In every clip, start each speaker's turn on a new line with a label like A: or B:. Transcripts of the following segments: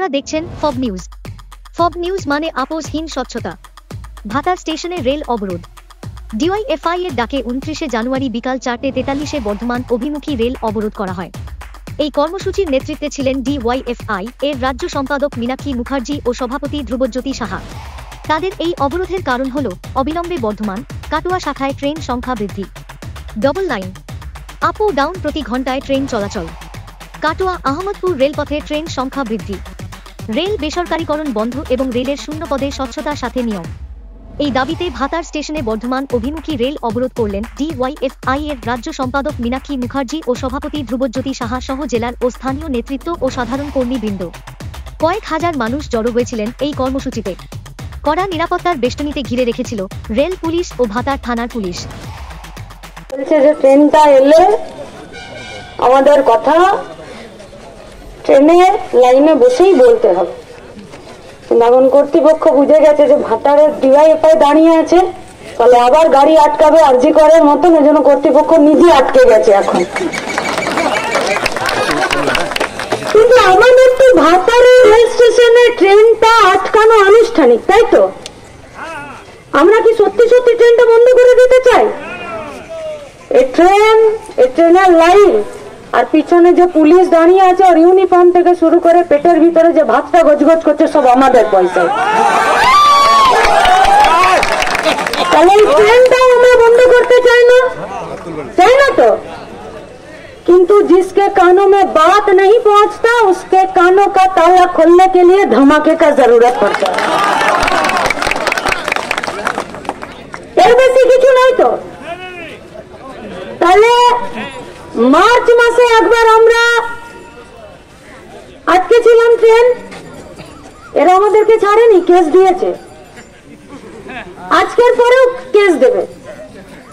A: আপনারা দেখছেন ফব news. ফব news মানে আপোষহীন স্বচ্ছতা। ভাতার স্টেশনে রেল অবরোধ। ডিওয়াইএফআই এর ডাকে 29 জানুয়ারি বিকাল 4:43 বর্ধমান অভিমুখী রেল অবরোধ করা হয়। এই কর্মসূচির নেতৃত্বে ছিলেন ডিওয়াইএফআই এর রাজ্য সম্পাদক মীনাক্ষী মুখার্জি ও সভাপতি ধ্রুবজ্যোতি সাহা। তাদের এই অবরোধের কারণ হল অবিলম্বে বর্ধমান কাটোয়া শাখায় ট্রেন সংখ্যা বৃদ্ধি। ডবল লাইন আপ ও ডাউন প্রতি ঘন্টায় ট্রেন চলাচল। কাটোয়া আহমদপুর রেলপথে ট্রেন সংখ্যা বৃদ্ধি। রেল বেসরকারীকরণ বন্ধ এবং রেলের শূন্যপদে স্বচ্ছতার সাথে নিয়ম। এই দাবিতে ভাতার স্টেশনে বর্ধমান অভিমুখী রেল অবরোধ করলেন ডিওয়াইএফআই এর রাজ্য সম্পাদক মীনাক্ষী মুখার্জি ও সভাপতি ধ্রুবজ্যোতি সাহা সহ জেলার ও স্থানীয় নেতৃত্ব ও সাধারণ কর্মীবৃন্দ। কয়েক হাজার মানুষ জড়ো হয়েছিলেন এই কর্মসূচিতে। কড়া নিরাপত্তার বেষ্টনীতে ঘিরে রেখেছিল রেল পুলিশ ও ভাতার থানার পুলিশ।
B: বলছে যে ট্রেনটা এলে আমাদের কথা ট্রেনের লাইনে বসেই বলতে হবে। এখন কর্তৃপক্ষ বুঝে গেছে যে ভাতারের ডিওয়াইএফআই দাঁড়িয়ে আছে, তাহলে আবার গাড়ি আটকাবে আরজি করার মতন, এজন্য কর্তৃপক্ষ নিজে আটকে গেছে এখন। কিন্তু আমাদের তো ভাতারের রেল স্টেশনে ট্রেনটা আটকানো আনুষ্ঠানিক, তাই তো? আমরা কি সত্যি সত্যি ট্রেনটা বন্ধ করে দিতে চাই? এই ট্রেনের লাইন আর পিছনে যে পুলিশ দাঁড়িয়ে আছে আর ইউনিফর্ম থেকে শুরু করে পেটের ভিতরে যে ভাতটা গজগজ করছে সব আমাদের পয়সায়। তাহলে এই ট্রেনটাও আমরা বন্ধ করতে চাই না, চাই না তো। किंतु जिसके कानों में बात नहीं पहुंचता उसके कानों का ताला खोलने के लिए धमाके का जरूरत पड़ता है। এর বেশি কিছু নাই তো। তাহলে মার্চ মাসে একবার আমরা আটকে ছিলাম ট্রেন, এরা আমাদেরকে ছাড়েনি, কেস দিয়েছে। আজকের পরেও কেস দেবে।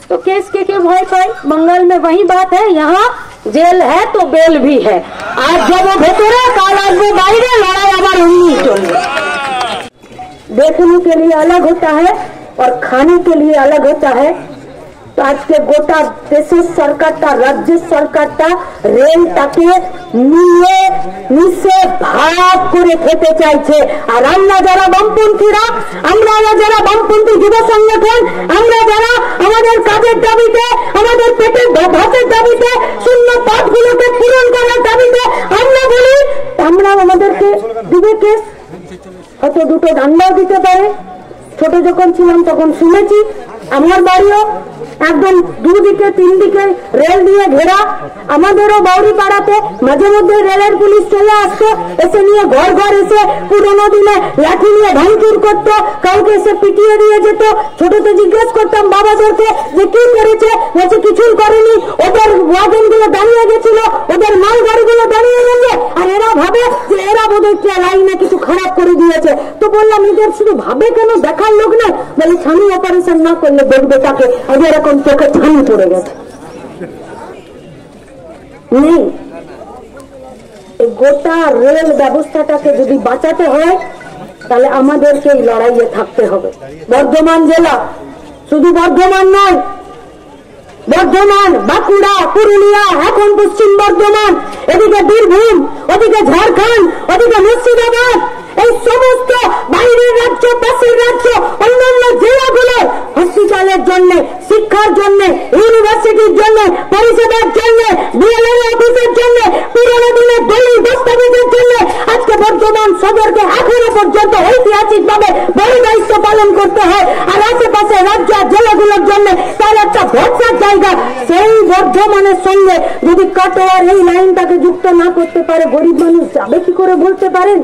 B: तो केस के भय पाए? बंगाल में वही बात है, यहाँ जेल है तो बेल भी है। आज जब वो भेतरे काल आसबे बाहरे लड़ाई आबार उन्नी चलবে। देखने के लिए अलग होता है और खाने के लिए अलग होता है। तो आज के गोटा देशेर सरकारটা राज्य सरकारটা রেলটাকে নিচে ভাগ করে খেতে চাইছে। আর আমরা যারা বামপন্থীরা, আমরা যারা বামপন্থী যুব সংগঠন, আমরা যারা আমাদের কাজের দাবিতে, আমাদের পেটের ভাতের দাবিতে, শূন্য পদগুলোকে পূরণ করার দাবিতে আমরা বলি, আমরা আমাদেরকে দিবে কেস, হয়তো দুটো ডান্ডাও দিতে পারে। ছোট যখন ছিলাম তখন শুনেছি, আমার বাড়িও একদম দুদিকে তিন দিকে রেল দিয়ে ঘেরা। আমাদেরও বাউরি পাড়াতে মাঝে মধ্যে রেলের পুলিশ চলে আসতো, এসে নিয়ে ঘর ঘর এসে পুরোনো দিনে লাঠি নিয়ে ভাঙচুর করতো, কাউকে এসে পিটিয়ে দিয়ে যেত। ছোটতে জিজ্ঞেস করতাম বাবাদেরকে যে কি করেছে, বলছে কিছুই করেনি, ওদের ওয়াগন গুলো দাঁড়িয়ে গেছিল, ওদের মাল গাড়িগুলো দাঁড়িয়ে গেছে, আর এরা ভাবে যে এরা বোধহয় লাইনে কিছু খারাপ করে দিয়েছে। তো বললাম এদের শুধু ভাবে কেন, দেখার লোক না? বলে ছানি অপারেশন না করলে দেখবে তাকে আজ এরকম চোখে ছানি পড়ে গেছে। নেই, গোটা রেল ব্যবস্থাটাকে যদি বাঁচাতে হয় তাহলে আমাদেরকে এই লড়াইয়ে থাকতে হবে। বর্ধমান জেলা, শুধু বর্ধমান নয়, বর্ধমান, বাঁকুড়া, পুরুলিয়া, এখন পশ্চিম বর্ধমান, এদিকে বীরভূম, ওদিকে ঝাড়খণ্ড, ওদিকে মুর্শিদাবাদ, এই সমস্ত বাইরের রাজ্য, পাশের রাজ্য, অন্যান্য জেলাগুলো হসপিটালের জন্য, শিক্ষার জন্য, ইউনিভার্সিটির জন্য, পরিষেবার জন্য, বিএলও অফিসের জন্য, পুরোনো দিনের দলিল দস্তাবেজের জন্য আজকে বর্ধমান সদরকে এখনো পর্যন্ত ঐতিহাসিক ভাবে বড় দায়িত্ব পালন করতে হয়। আর আশেপাশে রাজ্য জেলাগুলোর জন্য তার একটা ভরসার জায়গা। সেই বর্ধমানের সঙ্গে যদি কাটোয়ার এই লাইনটাকে যুক্ত না করতে পারে, গরিব মানুষ যাবে কি করে বলতে পারেন?